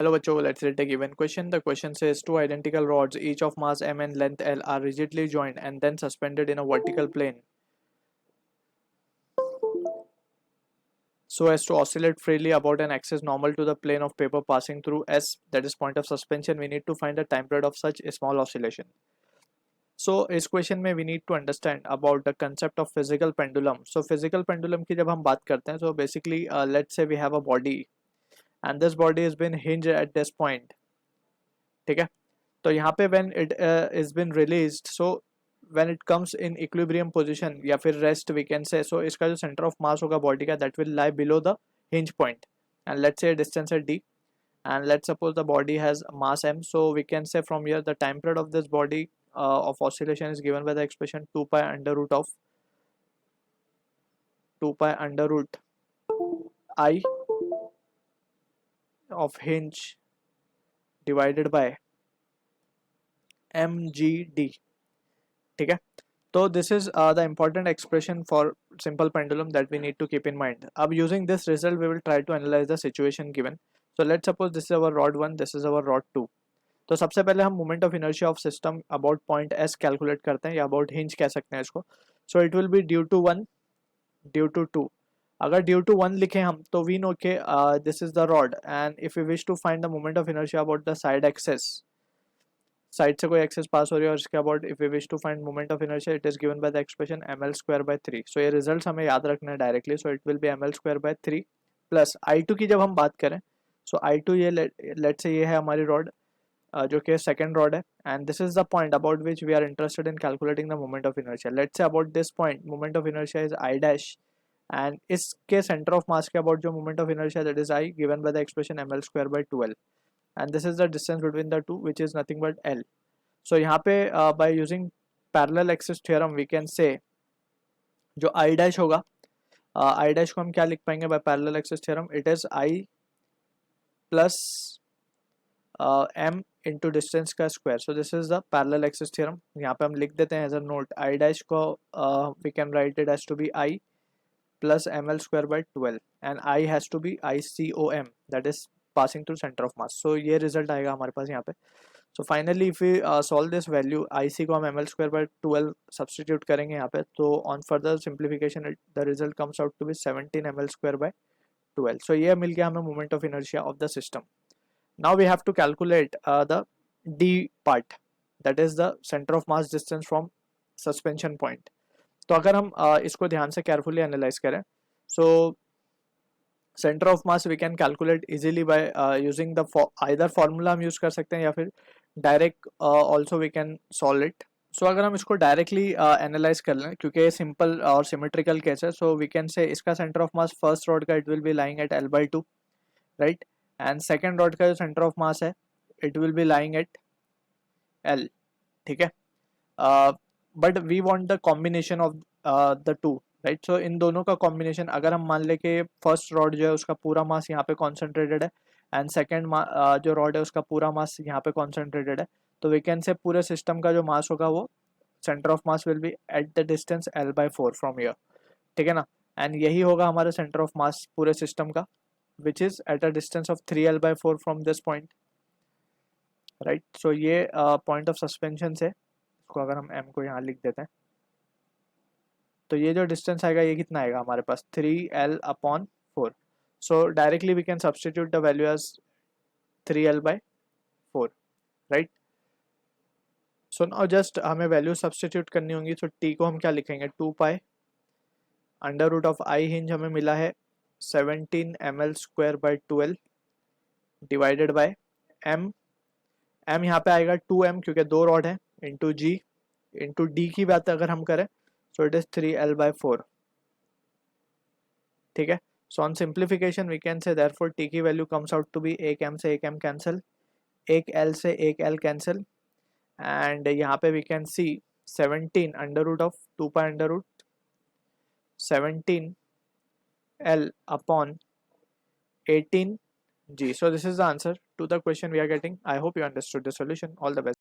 Hello बच्चों, let's read the given question. The question says two identical rods, each of mass m and length l, are rigidly joined and then suspended in a vertical plane so as to oscillate freely about an axis normal to the plane of paper passing through S, that is point of suspension. We need to find the time period of such a small oscillation. So इस question में we need to understand about the concept of physical pendulum. So physical pendulum की जब हम बात करते हैं, so basically let's say we have a body and this body has been hinged at this point. ठीक है, तो यहाँ पे when it is been released, so when it comes in equilibrium position या फिर rest we can say, so इसका जो center of mass होगा body का that will lie below the hinge point and let's say distance at d and let's suppose the body has mass m, so we can say from here the time period of this body of oscillation is given by the expression 2 pi under root I of hinge divided by mgd. ठीक है, तो this is the important expression for simple pendulum that we need to keep in mind. अब using this result we will try to analyze the situation given. So let's suppose this is our rod 1, this is our rod 2. तो सबसे पहले हम moment of inertia of system about point S calculate करते हैं या about hinge कह सकते हैं इसको. So it will be due to 1 due to 2. अगर ड्यू टू 1 लिखें हम तो वी नो के this is the rod and if you wish to find the moment of inertia about the side axis, side से कोई axis pass हो रही है और इसके about if you wish to find moment of inertia it is given by the expression ml²/3. So ये results हमें याद रखना है directly. So it will be ml²/3 plus I2 की जब हम बात करें, सो I2 ये लेट से ये है हमारी रॉड जो कि सेकंड रॉड है and this is the point about which we are interested in calculating the moment of inertia. Let's say about this point moment of inertia is I dash and इसके center of mass के about जो moment of inertia that is I given by the expression ml²/12 and this is the distance between the two which is nothing but L. So यहाँ पे by using parallel axis theorem we can say जो I dash होगा, I dash को हम क्या लिख पाएंगे by parallel axis theorem, it is I plus m into distance का square. So this is the parallel axis theorem. यहाँ पे हम लिख देते हैं as a note I dash को we can write it as to be I plus ml²/12 and I has to be ICOM, that is passing through center of mass. so ये result आएगा हमारे पास यहाँ पे. so finally if we solve this value IC को हम ml²/12 substitute करेंगे यहाँ पे, तो on further simplification the result comes out to be 17 ml²/12. so ये मिल गया हमें moment of inertia of the system. now we have to calculate the D part, that is the center of mass distance from suspension point. तो अगर हम इसको ध्यान से carefully analyse करें, so centre of mass we can calculate easily by using the either formula हम use कर सकते हैं या फिर direct also we can solve it. सो अगर हम इसको डायरेक्टली एनालाइज कर लें क्योंकि ये सिंपल और सिमेट्रिकल केस है, सो वी कैन से इसका centre of mass first rod का it will be lying at L/2 right and second rod का जो सेंटर ऑफ मास है it will be lying at L. ठीक है, but we want the combination of the two right. So इन दोनों का combination अगर हम मान ले कि फर्स्ट रॉड जो है उसका पूरा मास यहाँ पे कॉन्सेंट्रेटेड है एंड सेकेंड जो रॉड है उसका पूरा मास यहाँ पे कॉन्सेंट्रेटेड है, तो वी कैन से पूरे सिस्टम का जो मास होगा वो centre of mass will be at the distance L/4 from here. ठीक है ना, एंड यही होगा हमारा सेंटर ऑफ मास पूरे सिस्टम का which is at a distance of 3L/4 from this point right. So ये पॉइंट ऑफ सस्पेंशन से इसको अगर हम m को यहाँ लिख देते हैं तो ये जो डिस्टेंस आएगा ये कितना आएगा हमारे पास 3L/4. So directly we can substitute the value as 3L/4 right. So now just हमें वैल्यू सब्सटीट्यूट करनी होंगी. सो t को हम क्या लिखेंगे 2 pi under root of I hinge हमें मिला है 17 ml²/12 divided by m. m यहाँ पे आएगा 2m क्योंकि दो रॉड है इंटू g इंटू d की बात अगर हम करें so it is 3L/4. ठीक है, so on simplification we can say therefore t की value comes out to be एक m से एक m कैंसिल, एक l से एक l कैंसिल एंड यहाँ पे we can see 17 under root of 2 pi under root 17 L/18 G. so this is the answer to the question we are getting. I hope you understood the solution. All the best.